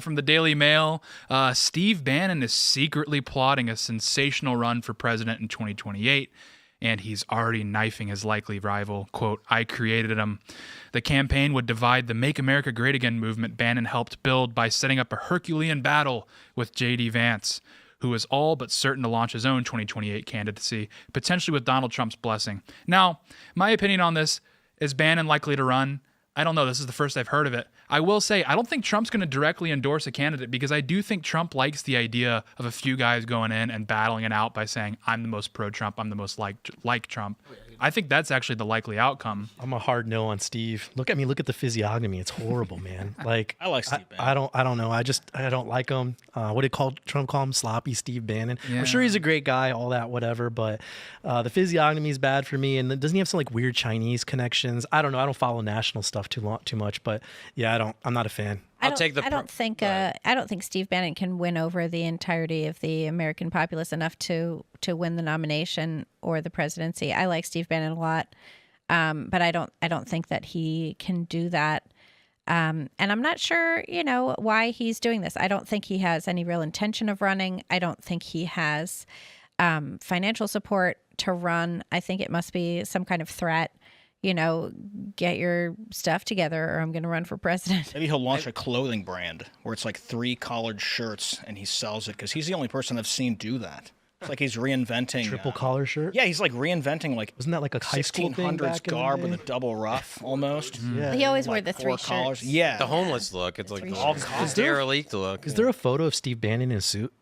From the Daily Mail, Steve Bannon is secretly plotting a sensational run for president in 2028, and he's already knifing his likely rival. Quote, I created him. The campaign would divide the Make America Great Again movement Bannon helped build by setting up a Herculean battle with J.D. Vance, who is all but certain to launch his own 2028 candidacy, potentially with Donald Trump's blessing. Now, my opinion on this, is Bannon likely to run? I don't know. This is the first I've heard of it. I will say, I don't think Trump's going to directly endorse a candidate because I do think Trump likes the idea of a few guys going in and battling it out by saying, I'm the most pro-Trump, I'm the most like Trump. I think that's actually the likely outcome. I'm a hard no on Steve. Look at me. Look at the physiognomy. It's horrible, man. Like I like Steve Bannon. I don't know. I don't like him. What did Trump call him? Sloppy Steve Bannon. Yeah. I'm sure he's a great guy, all that, whatever. But the physiognomy is bad for me. And doesn't he have some like weird Chinese connections? I don't know. I don't follow national stuff too much. But yeah, I'm not a fan. I don't think Steve Bannon can win over the entirety of the American populace enough to win the nomination or the presidency. I like Steve Bannon a lot, but I don't think that he can do that. And I'm not sure, why he's doing this. I don't think he has any real intention of running. I don't think he has financial support to run. I think it must be some kind of threat. Get your stuff together or I'm going to run for president. Maybe he'll launch a clothing brand where it's like 3 collared shirts and he sells it because he's the only person I've seen do that. It's like he's reinventing. Triple collar shirt? Yeah, he's like reinventing like. Wasn't that like a high school thing 1600s garb with a double ruff almost? Yeah. He always wore Like the 3 collars. shirts. Yeah. The homeless look. It's like Three the shirts. derelict look. Is there a photo of Steve Bannon in a suit?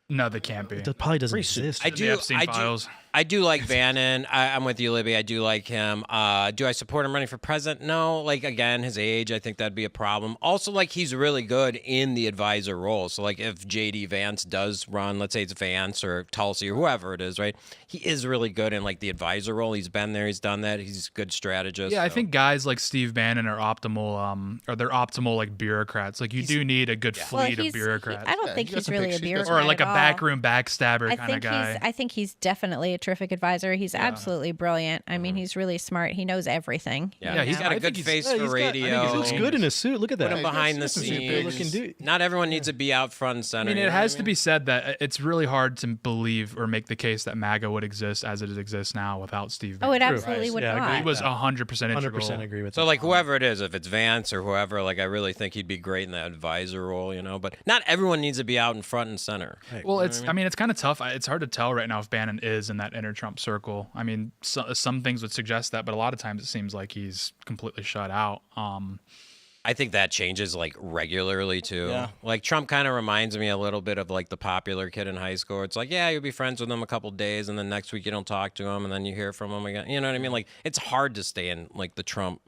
No, they can't be. It probably doesn't exist. The Epstein files. I do like Bannon. I'm with you, Libby. I do like him. Do I support him running for president? No. Like, again, his age, I think that'd be a problem. Also, like, he's really good in the advisor role. So, like, if J.D. Vance does run, let's say it's Vance or Tulsi or whoever it is, right? He is really good in, like, the advisor role. He's been there. He's done that. He's a good strategist. Yeah, I think guys like Steve Bannon are optimal, they're optimal, like, bureaucrats. Like, you do need a good fleet of bureaucrats. I don't think he's really a bureaucrat or like a at all. backroom backstabber kind of guy. I think he's definitely a terrific advisor. He's absolutely brilliant. I mean, he's really smart. He knows everything. Yeah, he's got a good face for radio. He looks good in a suit. Look at that. Put him behind the He's a good-looking scenes. dude. Not everyone needs to be out front and center. I mean, you it know has what to be said that it's really hard to believe or make the case that MAGA would exist as it exists now without Steve Bannon. Oh, it absolutely would Yeah, I not. agree. He was 100% 100% integral. agree with So, that. like, whoever it is, if it's Vance or whoever, like, I really think he'd be great in the advisor role, But not everyone needs to be out in front and center. Well, it's it's kind of tough. It's hard to tell right now if Bannon is in that inner Trump circle. I mean, some things would suggest that, but a lot of times it seems like he's completely shut out. I think that changes, like, regularly, too. Yeah. Like, Trump kind of reminds me a little bit of, like, the popular kid in high school. It's like, yeah, you'll be friends with him a couple days, and then next week you don't talk to him, and then you hear from him again. You know what I mean? Like, it's hard to stay in, like, the Trump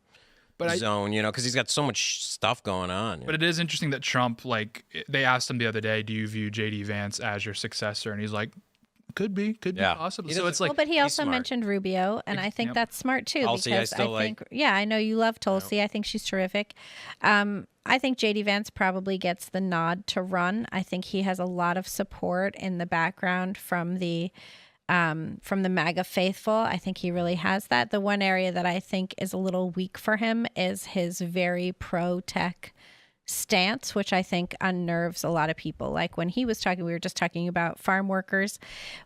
zone, because he's got so much stuff going on. But it is interesting that Trump, like, they asked him the other day, do you view J.D. Vance as your successor? And he's like, could be possibly. So it's like, But he also smart. mentioned Rubio, and I think that's smart too. Tulsi, I because still think, I know you love Tulsi. I think she's terrific. I think J.D. Vance probably gets the nod to run. I think he has a lot of support in the background from the MAGA faithful. I think he really has that. The one area that I think is a little weak for him is his very pro-tech stance, which I think unnerves a lot of people. Like when he was talking, we were just talking about farm workers.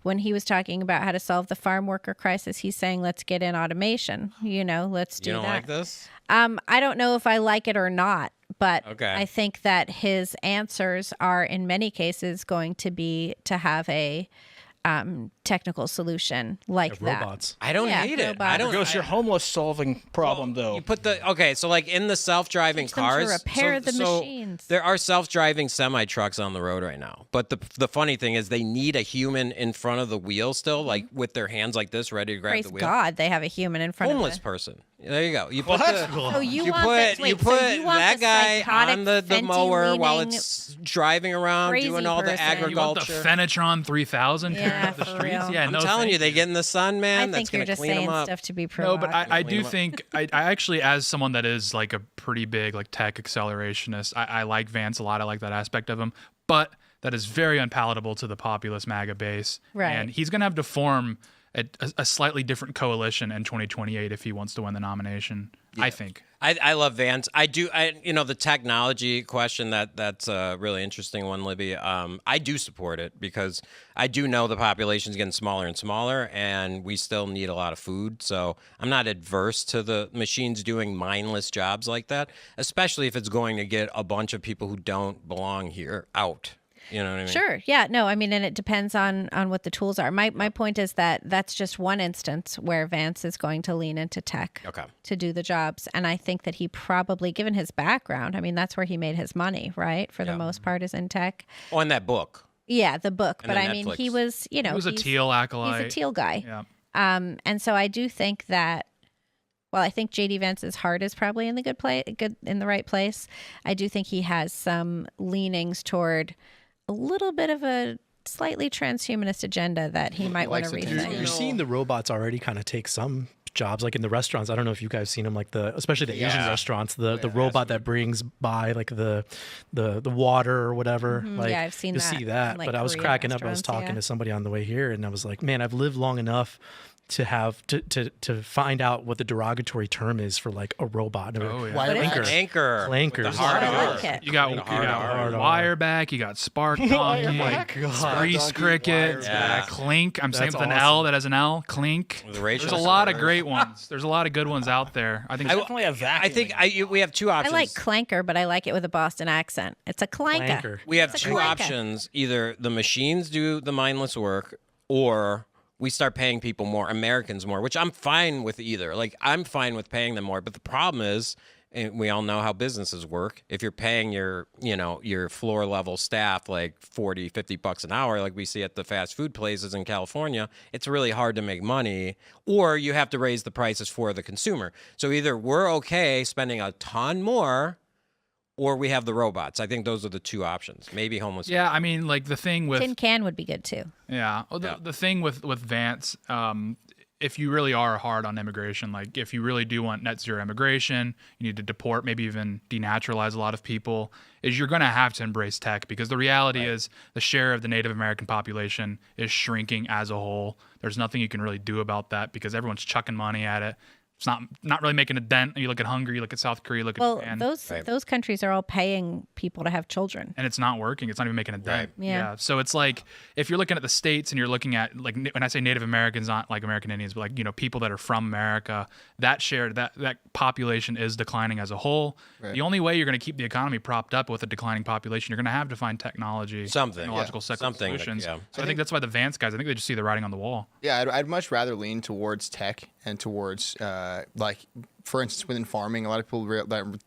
When he was talking about how to solve the farm worker crisis, he's saying, let's get in automation. Let's do that. You don't like this? I don't know if I like it or not, but Okay. I think that his answers are in many cases going to be to have a technical solution like that. Robots. I don't hate it. I robots. don't. There goes your homeless solving problem, though. You put so like in the self-driving Teach them to cars, repair the machines. There are self-driving semi-trucks on the road right now. But the funny thing is they need a human in front of the wheel still, like with their hands like this, ready to grab Praise the wheel. God, they have a human in front Homeless of person. There you go. You Well, put that's the, cool. So you you want put this, wait, you so put you want that the guy psychotic, on the mower while fenty-leaning, it's driving around crazy doing all the person. you want the agriculture. Fenatron 3000 Yeah, tearing up the for streets? real. Yeah, I'm no, telling you, thank they get in the sun, man. I That's think you're gonna just clean them saying up. stuff to be No, but provocative. I Clean do 'em up. think I actually, as someone that is like a pretty big like tech accelerationist, I like Vance a lot. I like that aspect of him, but that is very unpalatable to the populist MAGA base. Right. And he's going to have to form a slightly different coalition in 2028 if he wants to win the nomination. I think. I love Vance. The technology question that's a really interesting one, Libby. I do support it because I do know the population's getting smaller and smaller, and we still need a lot of food. So I'm not adverse to the machines doing mindless jobs like that, especially if it's going to get a bunch of people who don't belong here out. You know what I mean? Sure. Yeah. No, I mean, and it depends on what the tools are. My point is that that's just one instance where Vance is going to lean into tech to do the jobs. And I think that he probably, given his background, I mean, that's where he made his money, right? For the most part is in tech. Oh, and that book. Yeah, the book. And but then I mean, Netflix. he was, He was a teal acolyte. He's a teal guy. Yeah. And so I do think that, well, I think JD Vance's heart is probably in the right place. I do think he has some leanings toward a little bit of a slightly transhumanist agenda that he might want to rethink. You're seeing the robots already kind of take some jobs, like in the restaurants. I don't know if you guys seen them, like especially the Asian restaurants, the robot that brings by like the water or whatever. Like, yeah, I've seen you'll that see that. in, like, But I was Korean cracking up. I was restaurants, talking yeah. to somebody on the way here, and I was like, man, I've lived long enough to have to find out what the derogatory term is for like a robot. Oh, yeah. What is it? Anchor. Clankers. With the hard I R. like it. You got hard R. Wireback, you got Spark Donkey, Grease Cricket, Yeah. Clink. I'm saying That's with an awesome. L that has an L. Clink. With racial There's a lot of slurs. great ones. There's a lot of good ones out there. I think. Definitely a vacuum. I think we have two I options. like clanker, but I like it with a Boston accent. It's a clanker. Clanker. We have It's a two clanker. options. Either the machines do the mindless work, or we start paying people more, Americans more, which I'm fine with either. Like, I'm fine with paying them more. But the problem is, and we all know how businesses work. If you're paying your floor level staff like $40, $50 an hour, like we see at the fast food places in California, it's really hard to make money, or you have to raise the prices for the consumer. So either we're okay spending a ton more, or we have the robots. I think those are the two options. Maybe homeless. Yeah, I mean, like the thing with Tin can would be good too. Yeah. Well, the thing with Vance, if you really are hard on immigration, like if you really do want net zero immigration, you need to deport, maybe even denaturalize a lot of people, is you're going to have to embrace tech, because the reality is the share of the Native American population is shrinking as a whole. There's nothing you can really do about that because everyone's chucking money at it. It's not really making a dent. You look at Hungary, you look at South Korea, look at Well, Japan. those countries are all paying people to have children. And it's not working. It's not even making a dent. Right. Yeah. So it's like if you're looking at the states and you're looking at, like, when I say Native Americans, not like American Indians, but like, people that are from America, that share, that population is declining as a whole. Right. The only way you're going to keep the economy propped up with a declining population, you're going to have to find technology, technological solutions. So I think that's why the Vance guys, I think they just see the writing on the wall. Yeah, I'd much rather lean towards tech and towards like, for instance, within farming, a lot of people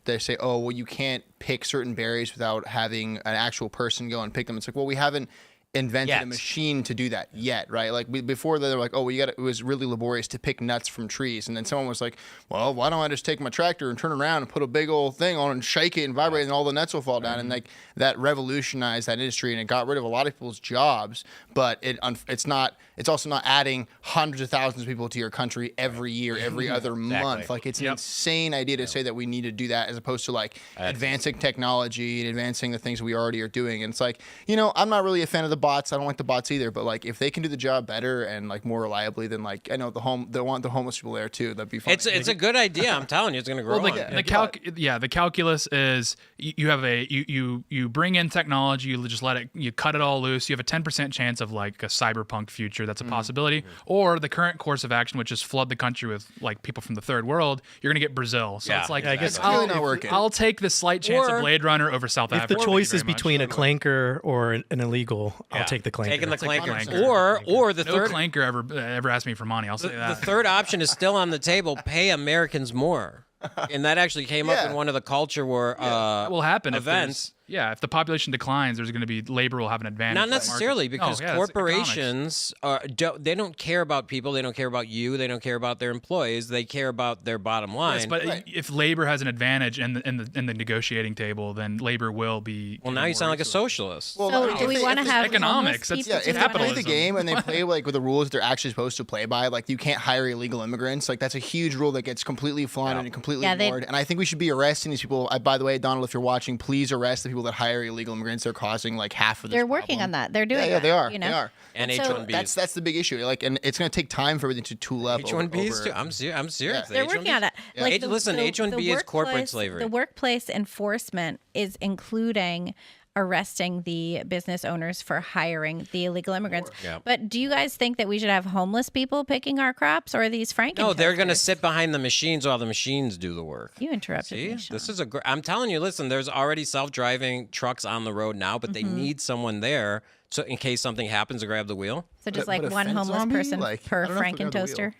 they say, oh, well, you can't pick certain berries without having an actual person go and pick them. It's like, well, we haven't invented a machine to do that yet, right? Like before they were like, oh, it was really laborious to pick nuts from trees, and then someone was like, well, why don't I just take my tractor and turn around and put a big old thing on and shake it and vibrate, and all the nuts will fall down, and like that revolutionized that industry, and it got rid of a lot of people's jobs, but it's also not adding hundreds of thousands of people to your country every year, every other month. Like, it's an insane idea to say that we need to do that, as opposed to like advancing technology and advancing the things we already are doing. And it's like, I'm not really a fan of the bots. I don't like the bots either, but like if they can do the job better and like more reliably, then like I know they want the homeless people there too. That'd be fun. It's a good idea. I'm telling you, it's going to grow. The calculus is you have you bring in technology, you just you cut it all loose. You have a 10% chance of like a cyberpunk future. That's a possibility. Or the current course of action, which is flood the country with like people from the third world, you're going to get Brazil. So it's like, I guess it's really not working. I'll take the slight chance of Blade Runner over South Africa. If the choice is between a clanker or an illegal, I'll take the clanker. Taking the clanker. Clanker. Or the no third clanker ever asked me for money. I'll say that. The third option is still on the table. Pay Americans more. And that actually came up in one of the culture war What will happen events. If the population declines, there's going to be labor will have an advantage. Not necessarily, because it's corporations they don't care about people. They don't care about you. They don't care about their employees. They care about their bottom line. Yes, but if labor has an advantage in the negotiating table, then labor will be. Well, now you sound like a socialist. Well, So do we want to have economics? homeless That's- people if do they that? play the game and they play like with the rules that they're actually supposed to play by, like you can't hire illegal immigrants, like that's a huge rule that gets completely flaunted and completely ignored. And I think we should be arresting these people. By the way, Donald, if you're watching, please arrest the people people that hire illegal immigrants. They're causing like half of this They're working problem. on that. They're doing Yeah, that, they are. You know? They are. And So- H-1Bs. That's the big issue. Like, and it's going to take time for everything to tool up. H-1Bs over- too. I'm serious. Yeah. They're working on it. Like Listen, H-1B is corporate slavery. The workplace enforcement is including arresting the business owners for hiring the illegal immigrants. Yeah. But do you guys think that we should have homeless people picking our crops, or are these Franken? No, they're going to toasters? sit behind the machines while the machines do the work. You interrupted See, me, Sean. this is I'm telling you, listen, there's already self-driving trucks on the road now, but they need someone there so in case something happens to grab the wheel. So just But like a one fence homeless zombie? person Like, per I don't know if we Franken got the wheel. toaster.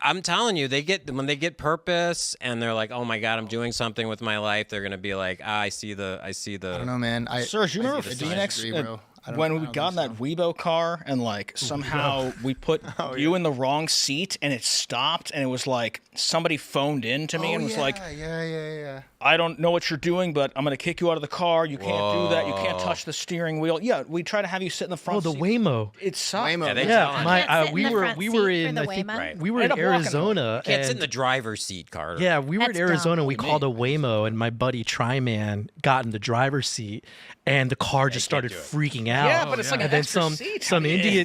I'm telling you, when they get purpose and they're like, oh my God, I'm doing something with my life. They're going to be like, I see the. I don't know, man. Serge, you I remember see the Phoenix degree, bro. I don't- when I we don't got in think that Weibo car and like somehow we put you in the wrong seat and it stopped and it was like somebody phoned in to me and was like, yeah. I don't know what you're doing, but I'm gonna kick you out of the car. You can't do that. You can't touch the steering wheel. Yeah, we try to have you sit in the front. Oh, the seat. Waymo. It sucked. Waymo. Yeah, they Yeah, tell my Can't sit in we the were front we seat were for in the I think Waymo? we were End in up walking Arizona. Can't sit and- in the driver's seat, Carter. Yeah, we were That's in Arizona. dumb. We called a Waymo, and my buddy Tryman got in the driver's seat, and the car just started freaking out. Yeah, but it's like and an then extra some seat.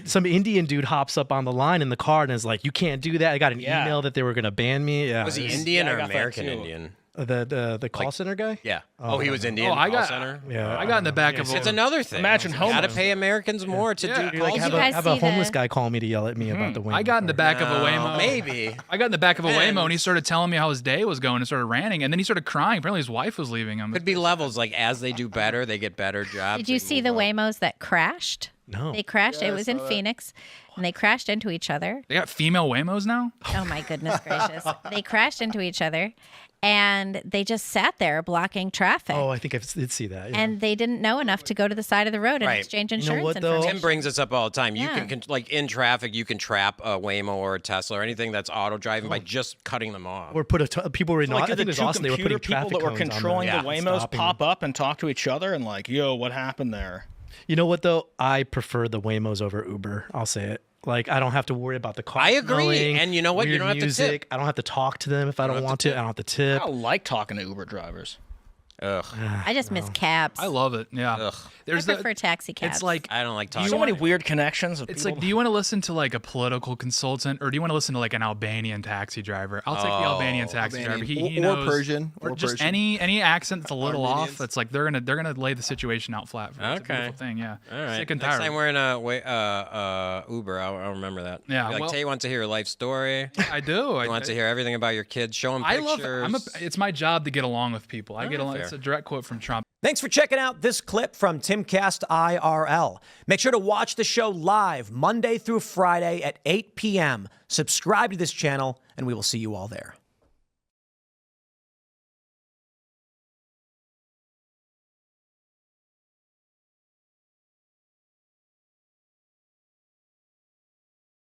some Indian dude hops up on the line in the car and is like, "You can't do that." I got an Yeah. email that they were gonna ban me. Yeah, Was he it was- Indian yeah, I or got that American too. Indian? the call center guy? Yeah. Oh, he was Indian. Oh, I call got- center. Yeah, I got in the back of It's a. another thing. Imagine Got to homeless. pay Americans more to do Like calls. have you a, guys have a see homeless the- guy call me to yell at me about the Waymo. I got in the back of a Waymo. Maybe. I got in the back of a Man. Waymo and he started telling me how his day was going and started ranting, and then he started crying. Apparently his wife was leaving him. Could be levels. Like as they do better, they get better jobs. Did you they see move the up. Waymos that crashed? No. They crashed. Yeah, it I was saw in that. Phoenix, and they crashed into each other. They got female Waymos now. Oh my goodness gracious! They crashed into each other, and they just sat there blocking traffic. Oh, I think I did see that. Yeah. And they didn't know enough to go to the side of the road and Right. exchange You know insurance what, though? information. Tim brings this up all the time. You Yeah. can like in traffic, you can trap a Waymo or a Tesla or anything that's auto driving by just cutting them off. or put people were So, not. like, I did think it the was two awesome. They were computer putting people traffic that were cones on controlling them the and Waymos stopping pop them. up and talk to each other and like, yo, what happened there? You know what though? I prefer the Waymos over Uber. I'll say it. Like I don't have to worry about the car. I agree. smelling, And you know what? You weird don't have to tip. music. I don't have to talk to them if I don't want to. I don't have to tip. I don't like talking to Uber drivers. Ugh. I just miss cabs. I love it. Yeah. Ugh. There's I prefer taxi cabs. It's like I don't like talking. So many weird connections. Of it's people. like, do you want to listen to like a political consultant or do you want to listen to like an Albanian taxi driver? I'll take the Albanian taxi driver. He Or knows, Persian, or or just Persian. any accent that's a little Armenians. off. It's like they're gonna lay the situation out flat. For it. It's a Okay. beautiful thing. Yeah. All right. Sick and Next tired. time we're in a Uber, I'll remember that. Yeah, Be like well- Tate wants to hear your life story. I do. He wants to hear everything about your kids. Show him I pictures. love. It's my job to get along with people. I get along. fair. It's a direct quote from Trump. Thanks for checking out this clip from Timcast IRL. Make sure to watch the show live Monday through Friday at 8 p.m. Subscribe to this channel, and we will see you all there.